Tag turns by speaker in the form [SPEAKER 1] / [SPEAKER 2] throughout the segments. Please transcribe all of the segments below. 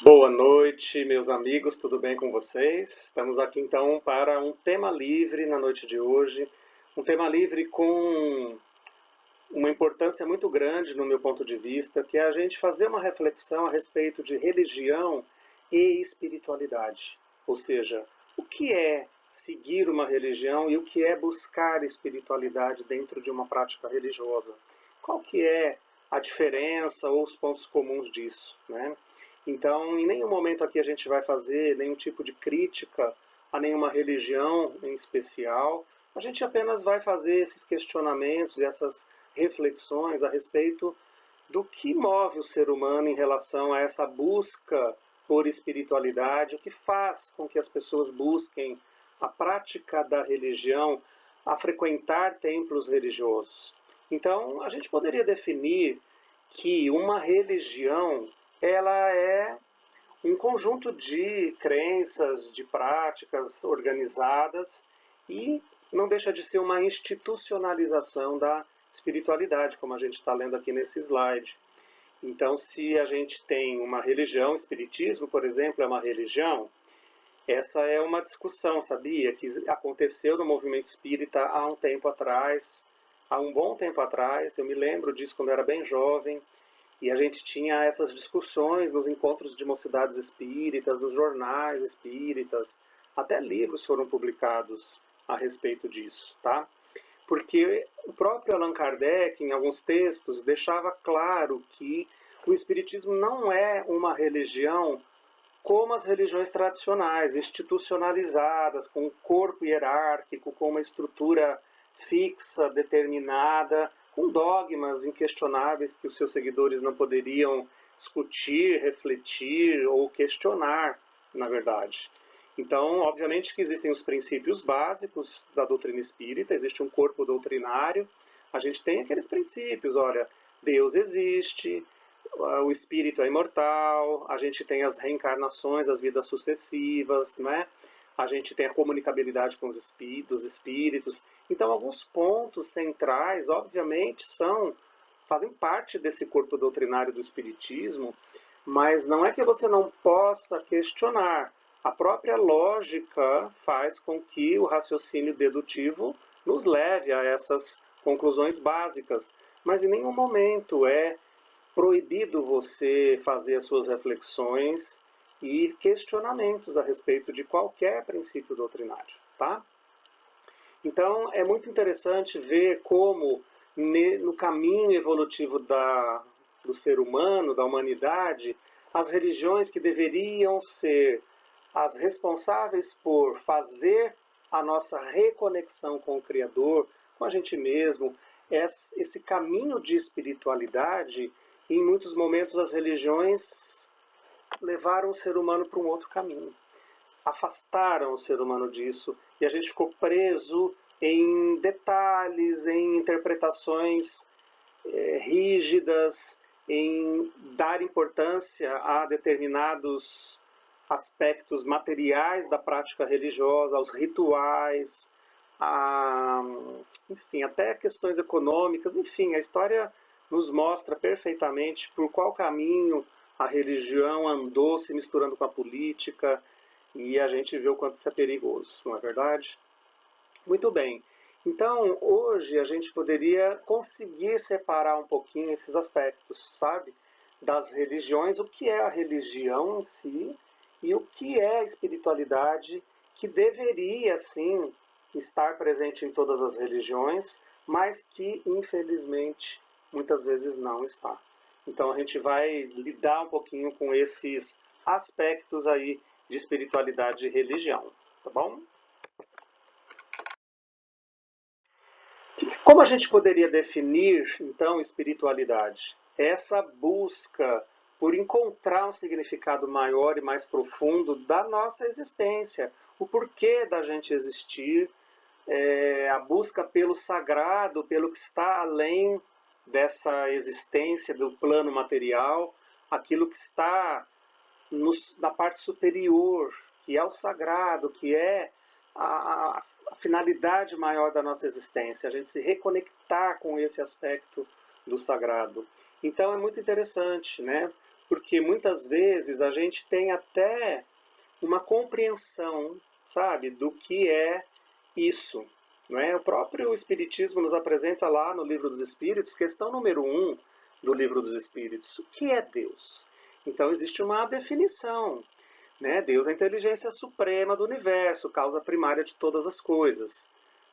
[SPEAKER 1] Boa noite, meus amigos, tudo bem com vocês? Estamos aqui então para um tema livre na noite de hoje. Um tema livre com uma importância muito grande no meu ponto de vista, que é a gente fazer uma reflexão a respeito de religião e espiritualidade. Ou seja, o que é seguir uma religião e o que é buscar espiritualidade dentro de uma prática religiosa? Qual que é a diferença ou os pontos comuns disso, né? Então, em nenhum momento aqui a gente vai fazer nenhum tipo de crítica a nenhuma religião em especial. A gente apenas vai fazer esses questionamentos e essas reflexões a respeito do que move o ser humano em relação a essa busca por espiritualidade, o que faz com que as pessoas busquem a prática da religião, a frequentar templos religiosos. Então, a gente poderia definir que uma religião ela é um conjunto de crenças, de práticas organizadas e não deixa de ser uma institucionalização da espiritualidade, como a gente está lendo aqui nesse slide. Então, se a gente tem uma religião, o espiritismo, por exemplo, é uma religião, essa é uma discussão, sabia? Que aconteceu no movimento espírita há um tempo atrás, há um bom tempo atrás, eu me lembro disso quando eu era bem jovem, e a gente tinha essas discussões nos encontros de mocidades espíritas, nos jornais espíritas, até livros foram publicados a respeito disso, tá? Porque o próprio Allan Kardec, em alguns textos, deixava claro que o espiritismo não é uma religião como as religiões tradicionais, institucionalizadas, com um corpo hierárquico, com uma estrutura fixa, determinada, com dogmas inquestionáveis que os seus seguidores não poderiam discutir, refletir ou questionar, na verdade. Então, obviamente que existem os princípios básicos da doutrina espírita, existe um corpo doutrinário, a gente tem aqueles princípios, olha, Deus existe, o espírito é imortal, a gente tem as reencarnações, as vidas sucessivas, né? A gente tem a comunicabilidade com os espíritos. Então, alguns pontos centrais, obviamente, fazem parte desse corpo doutrinário do espiritismo, mas não é que você não possa questionar. A própria lógica faz com que o raciocínio dedutivo nos leve a essas conclusões básicas, mas em nenhum momento é proibido você fazer as suas reflexões e questionamentos a respeito de qualquer princípio doutrinário, tá? Então, é muito interessante ver como no caminho evolutivo do ser humano, da humanidade, as religiões que deveriam ser as responsáveis por fazer a nossa reconexão com o Criador, com a gente mesmo, esse caminho de espiritualidade, em muitos momentos as religiões levaram o ser humano para um outro caminho, afastaram o ser humano disso e a gente ficou preso em detalhes, em interpretações rígidas, em dar importância a determinados aspectos materiais da prática religiosa, aos rituais, enfim, até questões econômicas, enfim, a história nos mostra perfeitamente por qual caminho a religião andou se misturando com a política, e a gente vê o quanto isso é perigoso, não é verdade? Muito bem. Então, hoje a gente poderia conseguir separar um pouquinho esses aspectos, sabe? Das religiões, o que é a religião em si e o que é a espiritualidade, que deveria, sim, estar presente em todas as religiões, mas que, infelizmente, muitas vezes não está. Então, a gente vai lidar um pouquinho com esses aspectos aí de espiritualidade e religião, tá bom? Como a gente poderia definir, então, espiritualidade? Essa busca por encontrar um significado maior e mais profundo da nossa existência, o porquê da gente existir, a busca pelo sagrado, pelo que está além dessa existência do plano material, aquilo que está na parte superior, que é o sagrado, que é a finalidade maior da nossa existência, a gente se reconectar com esse aspecto do sagrado. Então é muito interessante, né? porque muitas vezes a gente tem até uma compreensão, sabe, do que é isso. Não é? O próprio Espiritismo nos apresenta lá no Livro dos Espíritos, questão número 1 do Livro dos Espíritos. O que é Deus? Então existe uma definição. Né? Deus é a inteligência suprema do universo, causa primária de todas as coisas.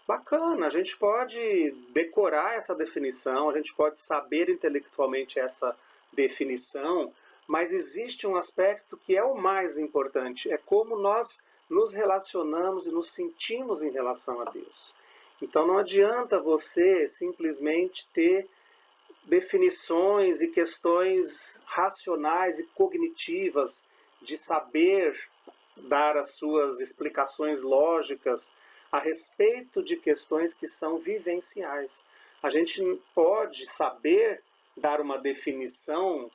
[SPEAKER 1] Bacana, a gente pode decorar essa definição, a gente pode saber intelectualmente essa definição, mas existe um aspecto que é o mais importante, é como nós nos relacionamos e nos sentimos em relação a Deus. Então não adianta você simplesmente ter definições e questões racionais e cognitivas de saber dar as suas explicações lógicas a respeito de questões que são vivenciais. A gente pode saber dar uma definição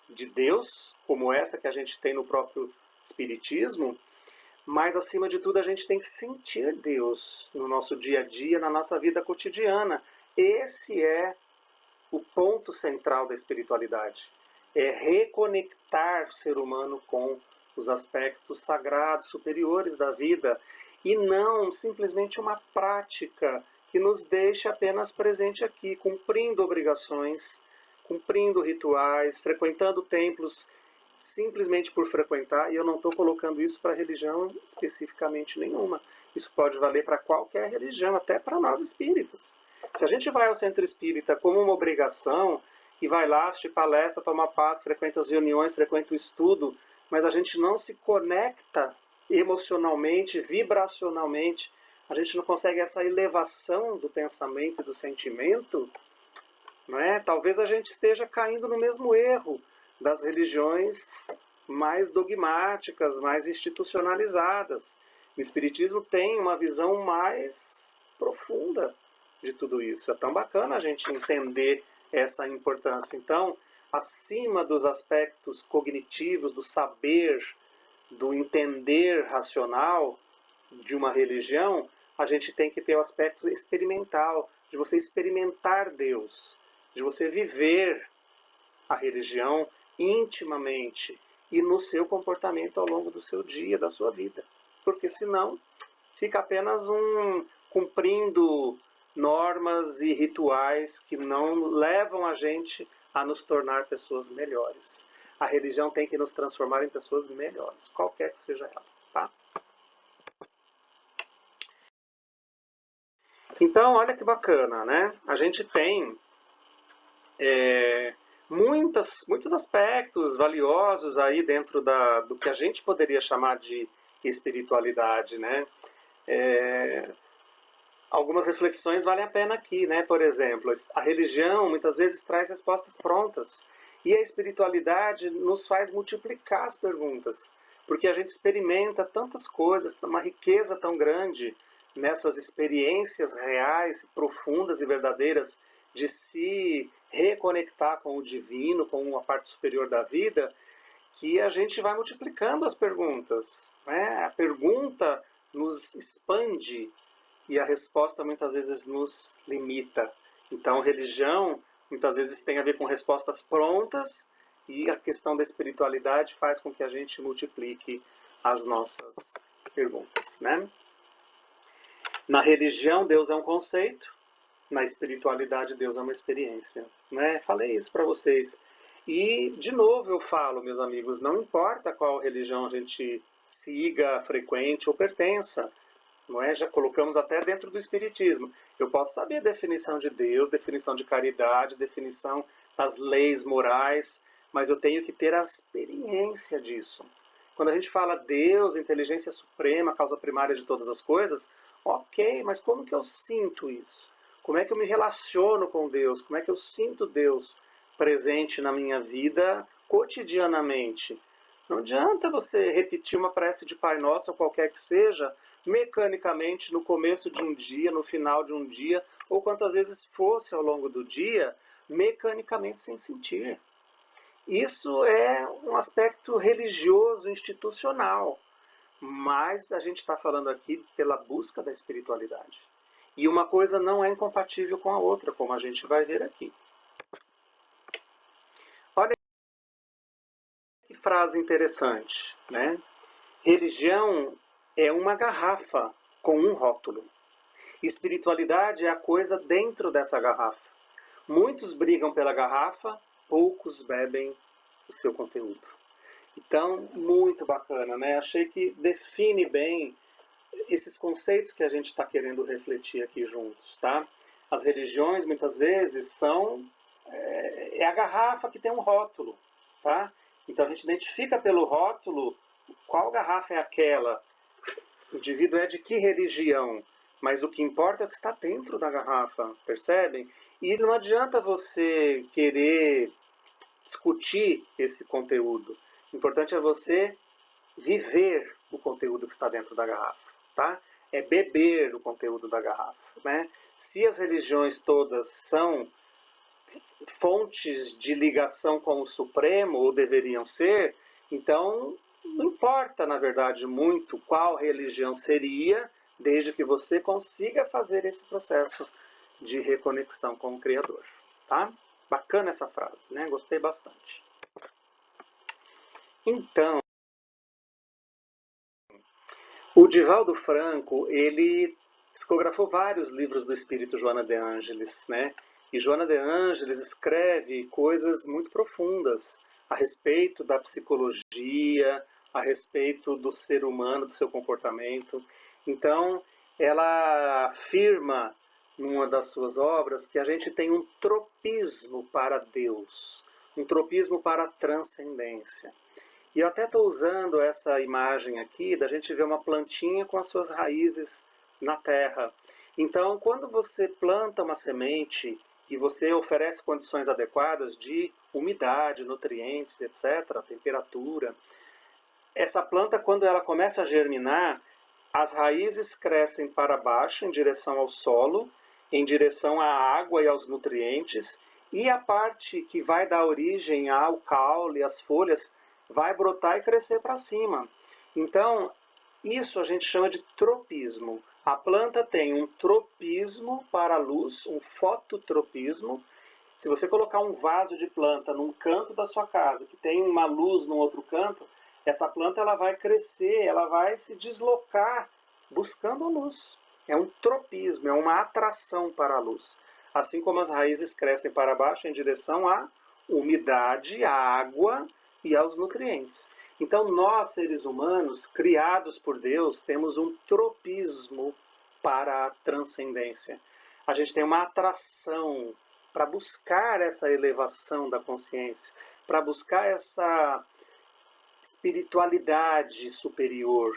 [SPEAKER 1] de Deus, como essa que a gente tem no próprio Espiritismo, mas acima de tudo a gente tem que sentir Deus no nosso dia a dia, na nossa vida cotidiana. Esse é o ponto central da espiritualidade. É reconectar o ser humano com os aspectos sagrados, superiores da vida, e não simplesmente uma prática que nos deixa apenas presente aqui, cumprindo obrigações, cumprindo rituais, frequentando templos simplesmente por frequentar, e eu não estou colocando isso para religião especificamente nenhuma. Isso pode valer para qualquer religião, até para nós espíritas. Se a gente vai ao centro espírita como uma obrigação, e vai lá, assistir palestra, toma passe, frequenta as reuniões, frequenta o estudo, mas a gente não se conecta emocionalmente, vibracionalmente, a gente não consegue essa elevação do pensamento e do sentimento, não é? Talvez a gente esteja caindo no mesmo erro das religiões mais dogmáticas, mais institucionalizadas. O Espiritismo tem uma visão mais profunda de tudo isso. É tão bacana a gente entender essa importância. Então, acima dos aspectos cognitivos, do saber, do entender racional de uma religião, a gente tem que ter o aspecto experimental, de você experimentar Deus, de você viver a religião intimamente e no seu comportamento ao longo do seu dia, da sua vida. Porque senão fica apenas cumprindo normas e rituais que não levam a gente a nos tornar pessoas melhores. A religião tem que nos transformar em pessoas melhores, qualquer que seja ela, tá? Então, olha que bacana, né? A gente tem muitos aspectos valiosos aí dentro do que a gente poderia chamar de espiritualidade, né? Algumas reflexões valem a pena aqui, né? Por exemplo, a religião muitas vezes traz respostas prontas e a espiritualidade nos faz multiplicar as perguntas, porque a gente experimenta tantas coisas, uma riqueza tão grande nessas experiências reais, profundas e verdadeiras de se reconectar com o divino, com a parte superior da vida, que a gente vai multiplicando as perguntas, né? A pergunta nos expande e a resposta muitas vezes nos limita. Então, religião muitas vezes tem a ver com respostas prontas e a questão da espiritualidade faz com que a gente multiplique as nossas perguntas, né? Na religião, Deus é um conceito, na espiritualidade, Deus é uma experiência, né? Falei isso para vocês. E, de novo, eu falo, meus amigos, não importa qual religião a gente siga, frequente ou pertença, não é? Já colocamos até dentro do Espiritismo. Eu posso saber a definição de Deus, definição de caridade, definição das leis morais, mas eu tenho que ter a experiência disso. Quando a gente fala Deus, inteligência suprema, causa primária de todas as coisas, ok, mas como que eu sinto isso? Como é que eu me relaciono com Deus? Como é que eu sinto Deus presente na minha vida cotidianamente? Não adianta você repetir uma prece de Pai Nosso ou qualquer que seja, mecanicamente no começo de um dia, no final de um dia, ou quantas vezes fosse ao longo do dia, mecanicamente sem sentir. Isso é um aspecto religioso, institucional, mas a gente está falando aqui pela busca da espiritualidade. E uma coisa não é incompatível com a outra, como a gente vai ver aqui. frase interessante, né? Religião é uma garrafa com um rótulo. Espiritualidade é a coisa dentro dessa garrafa. Muitos brigam pela garrafa, poucos bebem o seu conteúdo. Então, muito bacana, né? Achei que define bem esses conceitos que a gente está querendo refletir aqui juntos, tá? As religiões, muitas vezes, são... é a garrafa que tem um rótulo, tá? Então, a gente identifica pelo rótulo qual garrafa é aquela. O indivíduo é de que religião? Mas o que importa é o que está dentro da garrafa, percebem? E não adianta você querer discutir esse conteúdo. O importante é você viver o conteúdo que está dentro da garrafa, tá? É beber o conteúdo da garrafa, né? Se as religiões todas são fontes de ligação com o Supremo, ou deveriam ser, então não importa, na verdade, muito qual religião seria, desde que você consiga fazer esse processo de reconexão com o Criador, tá? Bacana essa frase, né? Gostei bastante. Então, o Divaldo Franco, ele psicografou vários livros do espírito Joana de Ângeles, né? E Joana de Ângeles escreve coisas muito profundas a respeito da psicologia, a respeito do ser humano, do seu comportamento. Então, ela afirma, numa das suas obras, que a gente tem um tropismo para Deus, um tropismo para a transcendência. E eu até estou usando essa imagem aqui, da gente ver uma plantinha com as suas raízes na terra. Então, quando você planta uma semente e você oferece condições adequadas de umidade, nutrientes, etc., temperatura, essa planta, quando ela começa a germinar, as raízes crescem para baixo, em direção ao solo, em direção à água e aos nutrientes, e a parte que vai dar origem ao caule, às folhas, vai brotar e crescer para cima. Então, isso a gente chama de tropismo. A planta tem um tropismo para a luz, um fototropismo. Se você colocar um vaso de planta num canto da sua casa, que tem uma luz no outro canto, essa planta ela vai crescer, ela vai se deslocar buscando a luz. É um tropismo, é uma atração para a luz. Assim como as raízes crescem para baixo em direção à umidade, à água e aos nutrientes. Então nós, seres humanos, criados por Deus, temos um tropismo para a transcendência. A gente tem uma atração para buscar essa elevação da consciência, para buscar essa espiritualidade superior.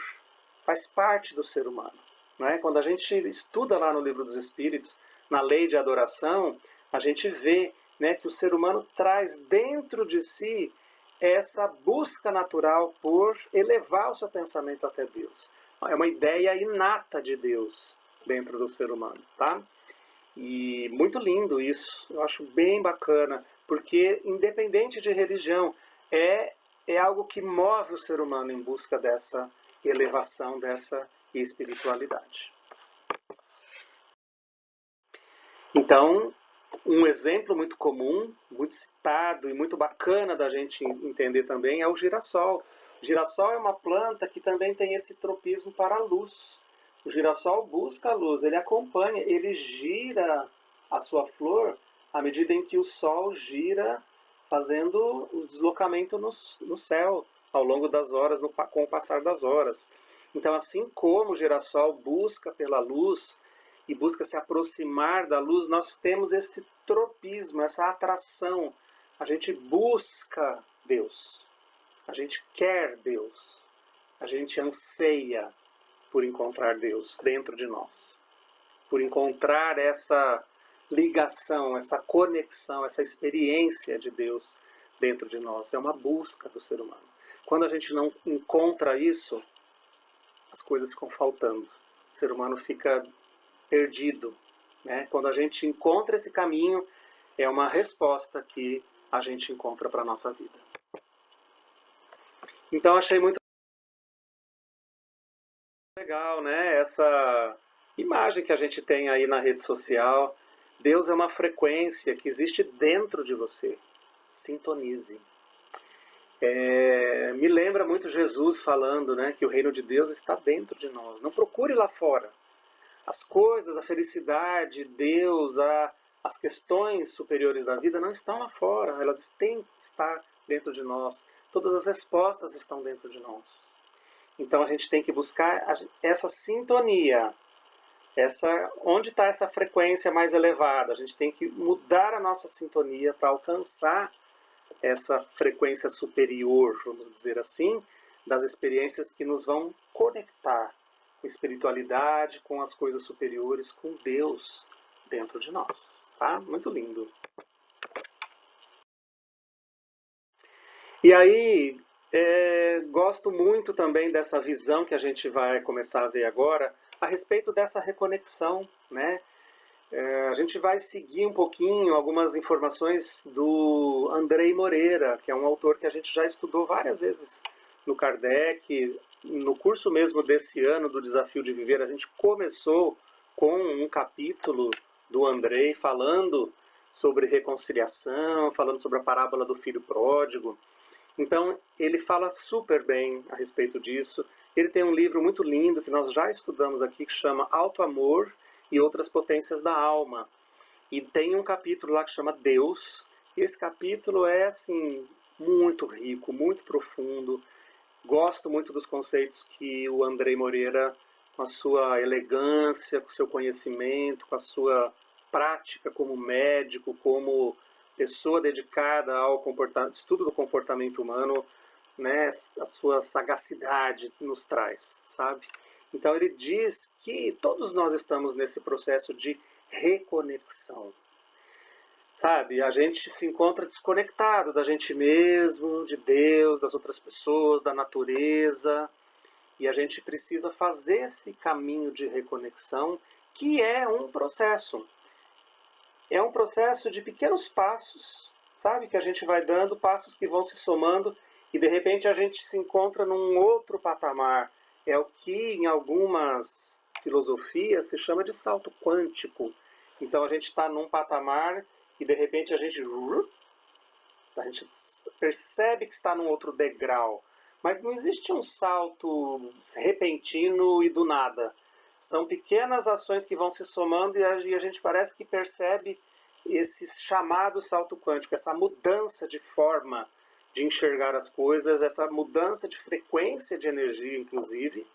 [SPEAKER 1] Faz parte do ser humano. Não é? Quando a gente estuda lá no Livro dos Espíritos, na lei de adoração, a gente vê, né, que o ser humano traz dentro de si essa busca natural por elevar o seu pensamento até Deus. É uma ideia inata de Deus dentro do ser humano, tá? E muito lindo isso, eu acho bem bacana, porque independente de religião, é algo que move o ser humano em busca dessa elevação, dessa espiritualidade. Então, um exemplo muito comum, muito citado e muito bacana da gente entender também é o girassol. O girassol é uma planta que também tem esse tropismo para a luz. O girassol busca a luz, ele acompanha, ele gira a sua flor à medida em que o sol gira, fazendo o deslocamento no céu ao longo das horas, com o passar das horas. Então, assim como o girassol busca pela luz e busca se aproximar da luz, nós temos esse tropismo, essa atração. A gente busca Deus, a gente quer Deus, a gente anseia por encontrar Deus dentro de nós, por encontrar essa ligação, essa conexão, essa experiência de Deus dentro de nós. É uma busca do ser humano. Quando a gente não encontra isso, as coisas ficam faltando. O ser humano fica perdido, né? Quando a gente encontra esse caminho, é uma resposta que a gente encontra para a nossa vida. Então achei muito legal, né? Essa imagem que a gente tem aí na rede social. Deus é uma frequência que existe dentro de você. Sintonize. Me lembra muito Jesus falando, né, que o reino de Deus está dentro de nós. Não procure lá fora. As coisas, a felicidade, Deus, as questões superiores da vida não estão lá fora. Elas têm que estar dentro de nós. Todas as respostas estão dentro de nós. Então a gente tem que buscar essa sintonia. Onde está essa frequência mais elevada? A gente tem que mudar a nossa sintonia para alcançar essa frequência superior, vamos dizer assim, das experiências que nos vão conectar com espiritualidade, com as coisas superiores, com Deus dentro de nós. Tá? Muito lindo. E aí, gosto muito também dessa visão que a gente vai começar a ver agora, a respeito dessa reconexão, né? A gente vai seguir um pouquinho algumas informações do Andrei Moreira, que é um autor que a gente já estudou várias vezes no Kardec. No curso mesmo desse ano do Desafio de Viver, a gente começou com um capítulo do Andrei falando sobre reconciliação, falando sobre a parábola do filho pródigo. Então, ele fala super bem a respeito disso. Ele tem um livro muito lindo que nós já estudamos aqui, que chama Alto Amor e Outras Potências da Alma. E tem um capítulo lá que chama Deus. E esse capítulo é, assim, muito rico, muito profundo. Gosto muito dos conceitos que o Andrei Moreira, com a sua elegância, com o seu conhecimento, com a sua prática como médico, como pessoa dedicada ao estudo do comportamento humano, né, a sua sagacidade nos traz, sabe? Então ele diz que todos nós estamos nesse processo de reconexão. Sabe, a gente se encontra desconectado da gente mesmo, de Deus, das outras pessoas, da natureza. E a gente precisa fazer esse caminho de reconexão, que é um processo. É um processo de pequenos passos, sabe? Que a gente vai dando, passos que vão se somando e de repente a gente se encontra num outro patamar. É o que em algumas filosofias se chama de salto quântico. Então a gente está num patamar e de repente a gente percebe que está num outro degrau. Mas não existe um salto repentino e do nada. São pequenas ações que vão se somando e a gente parece que percebe esse chamado salto quântico, essa mudança de forma de enxergar as coisas, essa mudança de frequência de energia, inclusive,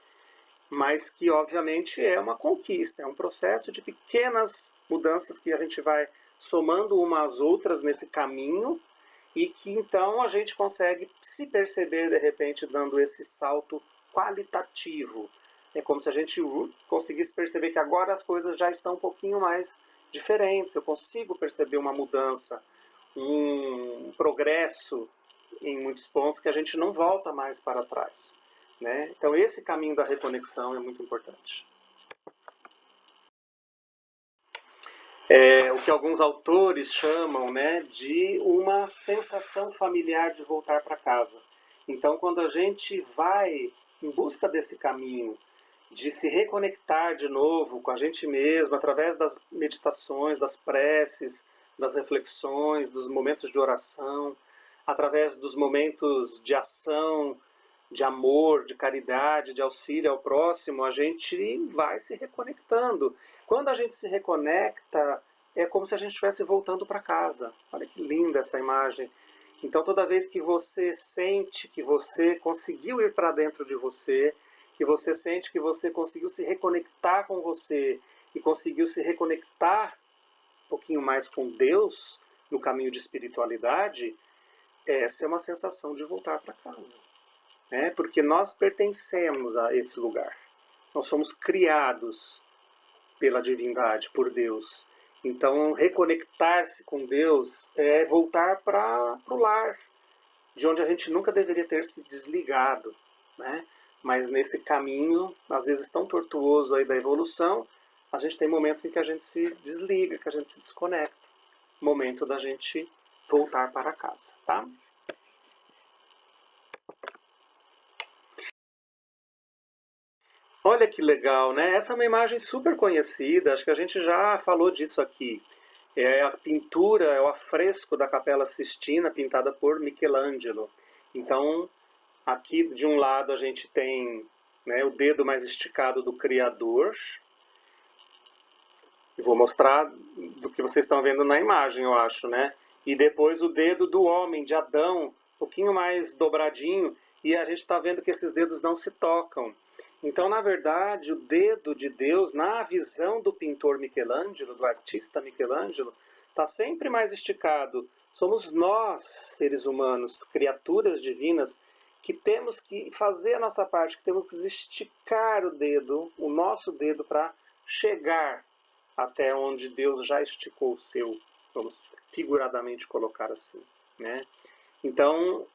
[SPEAKER 1] mas que obviamente é uma conquista, é um processo de pequenas mudanças que a gente vai somando umas às outras nesse caminho e que então a gente consegue se perceber de repente dando esse salto qualitativo. É como se a gente conseguisse perceber que agora as coisas já estão um pouquinho mais diferentes, eu consigo perceber uma mudança, um progresso em muitos pontos que a gente não volta mais para trás, né? Então esse caminho da reconexão é muito importante. O que alguns autores chamam, né, de uma sensação familiar de voltar para casa. Então quando a gente vai em busca desse caminho, de se reconectar de novo com a gente mesmo, através das meditações, das preces, das reflexões, dos momentos de oração, através dos momentos de ação, de amor, de caridade, de auxílio ao próximo, a gente vai se reconectando. Quando a gente se reconecta, é como se a gente estivesse voltando para casa. Olha que linda essa imagem. Então toda vez que você sente que você conseguiu ir para dentro de você, que você sente que você conseguiu se reconectar com você e conseguiu se reconectar um pouquinho mais com Deus no caminho de espiritualidade, essa é uma sensação de voltar para casa, né? Porque nós pertencemos a esse lugar. Nós somos criados pela divindade, por Deus. Então, reconectar-se com Deus é voltar para o lar, de onde a gente nunca deveria ter se desligado, né? Mas nesse caminho, às vezes tão tortuoso aí da evolução, a gente tem momentos em que a gente se desliga, que a gente se desconecta. Momento da gente voltar para casa, tá? Olha que legal, né? Essa é uma imagem super conhecida, acho que a gente já falou disso aqui. É a pintura, é o afresco da Capela Sistina, pintada por Michelangelo. Então, aqui de um lado a gente tem, né, o dedo mais esticado do Criador. Eu vou mostrar do que vocês estão vendo na imagem, eu acho, né? E depois o dedo do homem, de Adão, um pouquinho mais dobradinho, e a gente está vendo que esses dedos não se tocam. Então, na verdade, o dedo de Deus, na visão do pintor Michelangelo, do artista Michelangelo, está sempre mais esticado. Somos nós, seres humanos, criaturas divinas, que temos que fazer a nossa parte, que temos que esticar o dedo, o nosso dedo, para chegar até onde Deus já esticou o seu, vamos figuradamente colocar assim, né? Então,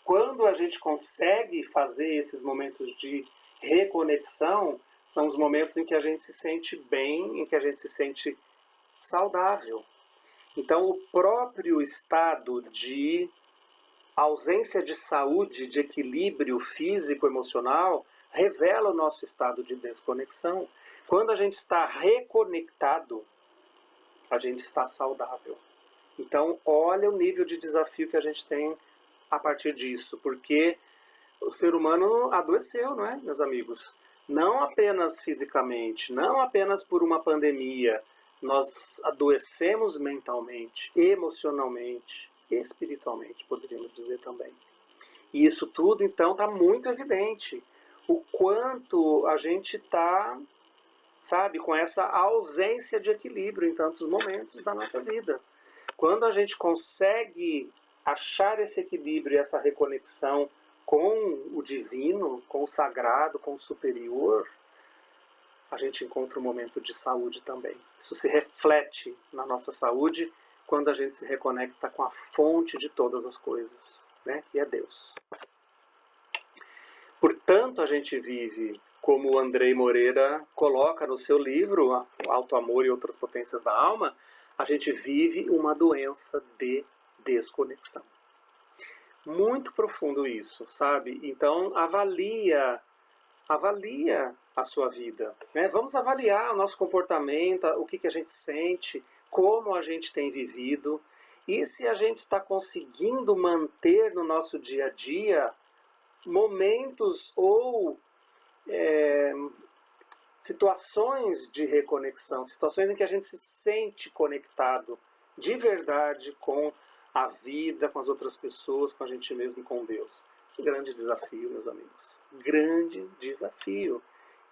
[SPEAKER 1] quando a gente consegue fazer esses momentos de reconexão, são os momentos em que a gente se sente bem, em que a gente se sente saudável. Então, o próprio estado de ausência de saúde, de equilíbrio físico-emocional, revela o nosso estado de desconexão. Quando a gente está reconectado, a gente está saudável. Então, olha o nível de desafio que a gente tem a partir disso, porque o ser humano adoeceu, não é, meus amigos? Não apenas fisicamente, não apenas por uma pandemia. Nós adoecemos mentalmente, emocionalmente, espiritualmente, poderíamos dizer também. E isso tudo, então, está muito evidente. O quanto a gente está, sabe, com essa ausência de equilíbrio em tantos momentos da nossa vida. Quando a gente consegue achar esse equilíbrio e essa reconexão com o divino, com o sagrado, com o superior, a gente encontra um momento de saúde também. Isso se reflete na nossa saúde quando a gente se reconecta com a fonte de todas as coisas, né, que é Deus. Portanto, a gente vive, como o Andrei Moreira coloca no seu livro, Alto Amor e Outras Potências da Alma, a gente vive uma doença de desconexão. Muito profundo isso, sabe? Então, avalia a sua vida, né? Vamos avaliar o nosso comportamento, o que a gente sente, como a gente tem vivido, e se a gente está conseguindo manter no nosso dia a dia momentos ou situações de reconexão, situações em que a gente se sente conectado de verdade com a vida, com as outras pessoas, com a gente mesmo, com Deus. Um grande desafio, meus amigos. Grande desafio.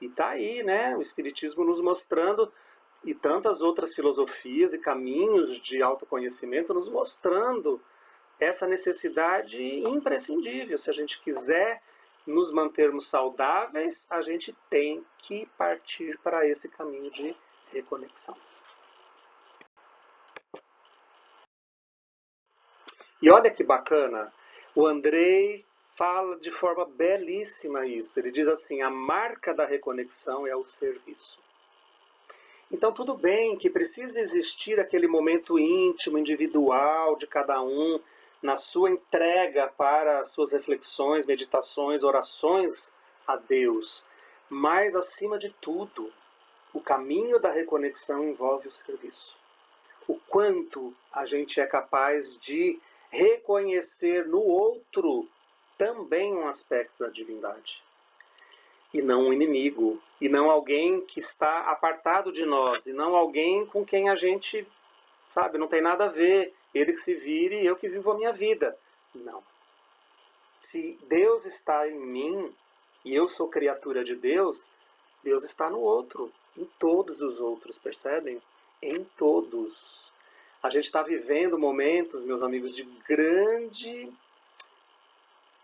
[SPEAKER 1] E está aí, né? O Espiritismo nos mostrando, e tantas outras filosofias e caminhos de autoconhecimento nos mostrando essa necessidade imprescindível. Se a gente quiser nos mantermos saudáveis, a gente tem que partir para esse caminho de reconexão. E olha que bacana, o Andrei fala de forma belíssima isso. Ele diz assim, a marca da reconexão é o serviço. Então tudo bem que precisa existir aquele momento íntimo, individual de cada um, na sua entrega para as suas reflexões, meditações, orações a Deus. Mas, acima de tudo, o caminho da reconexão envolve o serviço. O quanto a gente é capaz de reconhecer no outro também um aspecto da divindade. E não um inimigo, e não alguém que está apartado de nós, e não alguém com quem a gente, sabe, não tem nada a ver. Ele que se vire e eu que vivo a minha vida. Não. Se Deus está em mim e eu sou criatura de Deus, Deus está no outro, em todos os outros, percebem? Em todos. A gente está vivendo momentos, meus amigos, de grande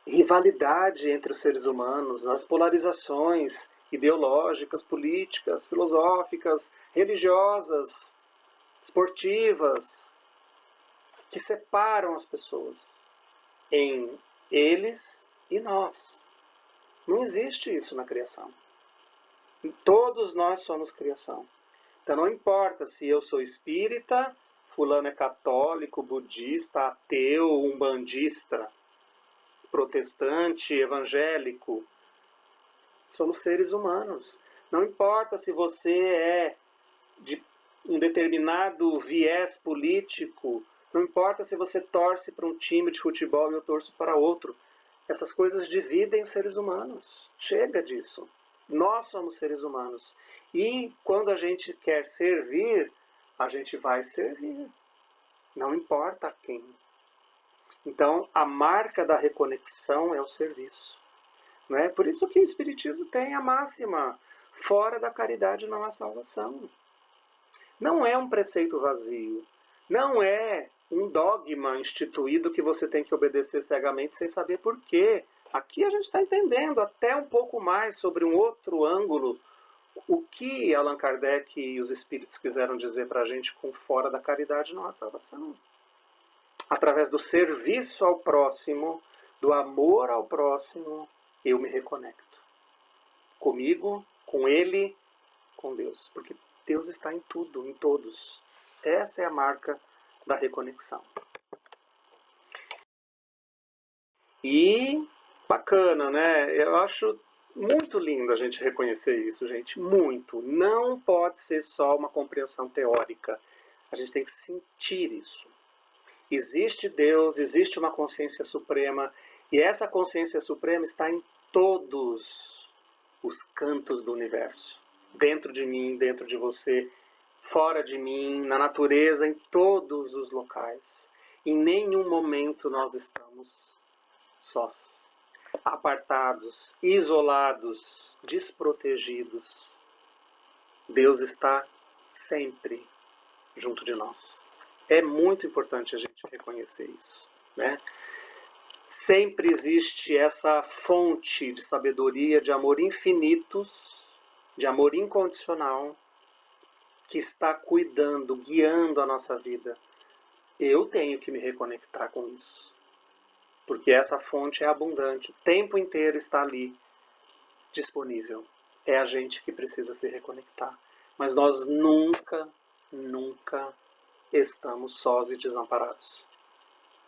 [SPEAKER 1] rivalidade entre os seres humanos, as polarizações ideológicas, políticas, filosóficas, religiosas, esportivas, que separam as pessoas em eles e nós. Não existe isso na criação. Todos nós somos criação. Então não importa se eu sou espírita, fulano é católico, budista, ateu, umbandista, protestante, evangélico. Somos seres humanos. Não importa se você é de um determinado viés político, Não importa se você torce para um time de futebol e eu torço para outro. Essas coisas dividem os seres humanos. Chega disso. Nós somos seres humanos. E quando a gente quer servir, a gente vai servir. Não importa a quem. Então, a marca da reconexão é o serviço. Não é? Por isso que o Espiritismo tem a máxima: fora da caridade não há salvação. Não é um preceito vazio. Não é um dogma instituído que você tem que obedecer cegamente sem saber por quê. Aqui a gente está entendendo até um pouco mais sobre um outro ângulo o que Allan Kardec e os espíritos quiseram dizer para a gente com fora da caridade não há salvação. Através do serviço ao próximo, do amor ao próximo, eu me reconecto. Comigo, com ele, com Deus. Porque Deus está em tudo, em todos. Essa é a marca da reconexão. E bacana, né? Eu acho muito lindo a gente reconhecer isso, gente. Muito. Não pode ser só uma compreensão teórica. A gente tem que sentir isso. Existe Deus, existe uma consciência suprema, e essa consciência suprema está em todos os cantos do universo. Dentro de mim, dentro de você, fora de mim, na natureza, em todos os locais. Em nenhum momento nós estamos sós, apartados, isolados, desprotegidos. Deus está sempre junto de nós. É muito importante a gente reconhecer isso, né? Sempre existe essa fonte de sabedoria, de amor infinitos, de amor incondicional, que está cuidando, guiando a nossa vida. Eu tenho que me reconectar com isso, porque essa fonte é abundante, o tempo inteiro está ali, disponível. É a gente que precisa se reconectar. Mas nós nunca estamos sós e desamparados.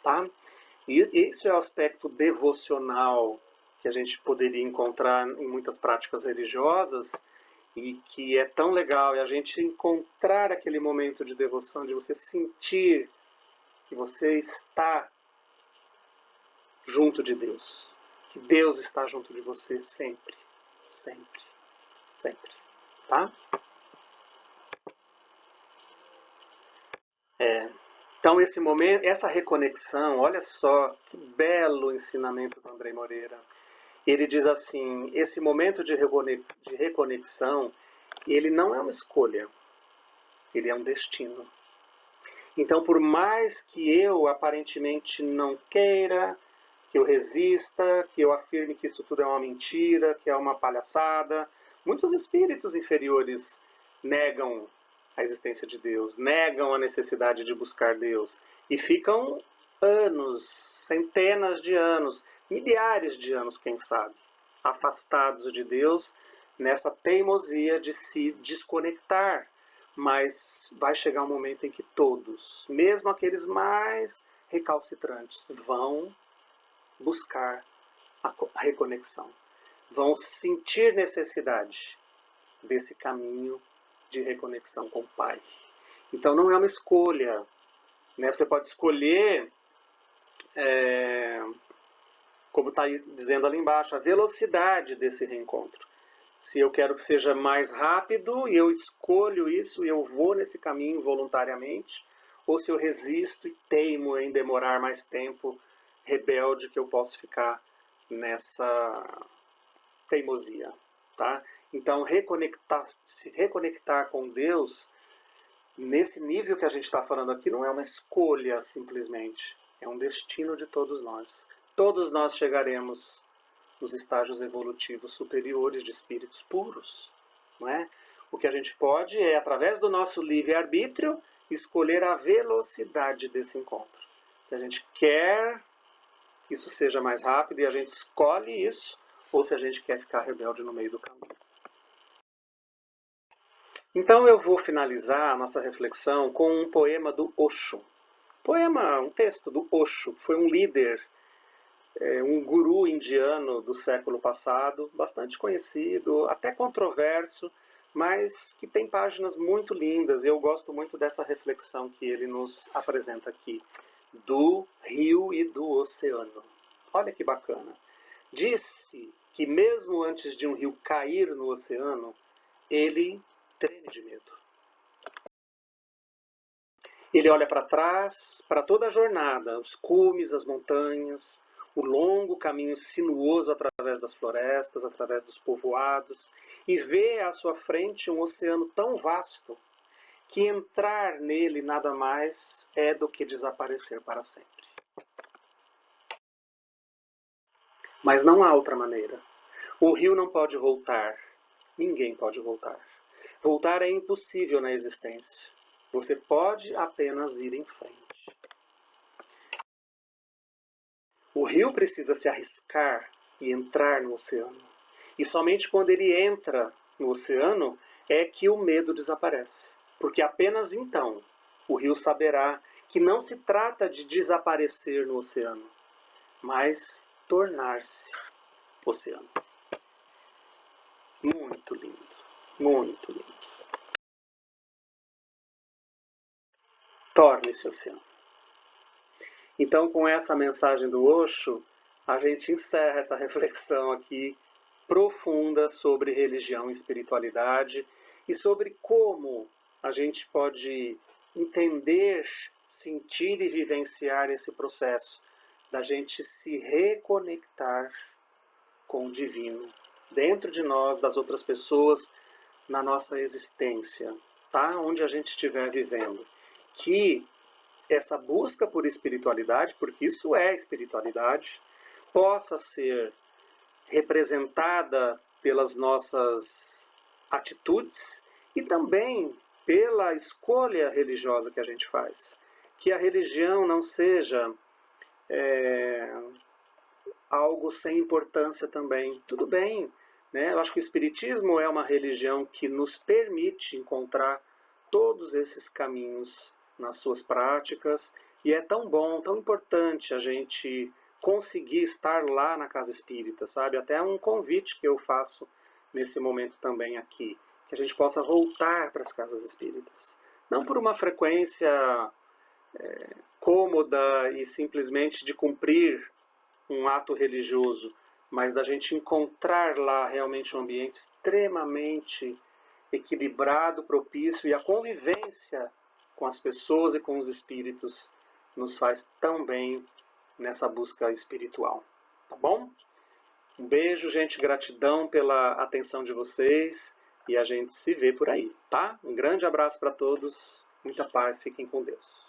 [SPEAKER 1] Tá? E esse é o aspecto devocional que a gente poderia encontrar em muitas práticas religiosas e que é tão legal, é a gente encontrar aquele momento de devoção, de você sentir que você está junto de Deus, que Deus está junto de você sempre, sempre, sempre, tá? Então esse momento, essa reconexão, olha só que belo ensinamento do André Moreira. Ele diz assim, esse momento de reconexão, ele não é uma escolha, ele é um destino. Então, por mais que eu aparentemente não queira, que eu resista, que eu afirme que isso tudo é uma mentira, que é uma palhaçada, muitos espíritos inferiores negam a existência de Deus, negam a necessidade de buscar Deus e ficam anos, centenas de anos, milhares de anos, quem sabe, afastados de Deus nessa teimosia de se desconectar. Mas vai chegar um momento em que todos, mesmo aqueles mais recalcitrantes, vão buscar a reconexão, vão sentir necessidade desse caminho de reconexão com o Pai. Então não é uma escolha, né? Você pode escolher, como está dizendo ali embaixo, a velocidade desse reencontro. Se eu quero que seja mais rápido e eu escolho isso e eu vou nesse caminho voluntariamente, ou se eu resisto e teimo em demorar mais tempo, rebelde, que eu posso ficar nessa teimosia, tá? Então, se reconectar com Deus, nesse nível que a gente está falando aqui, não é uma escolha simplesmente, é um destino de todos nós. Todos nós chegaremos nos estágios evolutivos superiores de espíritos puros, não é? O que a gente pode é, através do nosso livre-arbítrio, escolher a velocidade desse encontro. Se a gente quer que isso seja mais rápido e a gente escolhe isso, ou se a gente quer ficar rebelde no meio do caminho. Então eu vou finalizar a nossa reflexão com um poema do Osho. Um texto do Osho, que foi um líder, um guru indiano do século passado, bastante conhecido, até controverso, mas que tem páginas muito lindas, e eu gosto muito dessa reflexão que ele nos apresenta aqui, do rio e do oceano. Olha que bacana. Disse que mesmo antes de um rio cair no oceano, ele treme de medo. Ele olha para trás, para toda a jornada, os cumes, as montanhas, o longo caminho sinuoso através das florestas, através dos povoados, e vê à sua frente um oceano tão vasto que entrar nele nada mais é do que desaparecer para sempre. Mas não há outra maneira. O rio não pode voltar. Ninguém pode voltar. Voltar é impossível na existência. Você pode apenas ir em frente. O rio precisa se arriscar e entrar no oceano. E somente quando ele entra no oceano é que o medo desaparece. Porque apenas então o rio saberá que não se trata de desaparecer no oceano, mas tornar-se oceano. Muito lindo, muito lindo. Torne-se oceano. Então, com essa mensagem do Osho, a gente encerra essa reflexão aqui profunda sobre religião e espiritualidade e sobre como a gente pode entender, sentir e vivenciar esse processo da gente se reconectar com o divino dentro de nós, das outras pessoas, na nossa existência, tá? Onde a gente estiver vivendo. Que essa busca por espiritualidade, porque isso é espiritualidade, possa ser representada pelas nossas atitudes e também pela escolha religiosa que a gente faz. Que a religião não seja algo sem importância também. Tudo bem, né? Eu acho que o Espiritismo é uma religião que nos permite encontrar todos esses caminhos nas suas práticas, e é tão bom, tão importante a gente conseguir estar lá na casa espírita, sabe? Até um convite que eu faço nesse momento também aqui, que a gente possa voltar para as casas espíritas. Não por uma frequência cômoda e simplesmente de cumprir um ato religioso, mas da gente encontrar lá realmente um ambiente extremamente equilibrado, propício, e a convivência com as pessoas e com os espíritos nos faz tão bem nessa busca espiritual. Tá bom? Um beijo, gente, gratidão pela atenção de vocês e a gente se vê por aí, tá? Um grande abraço para todos, muita paz, fiquem com Deus.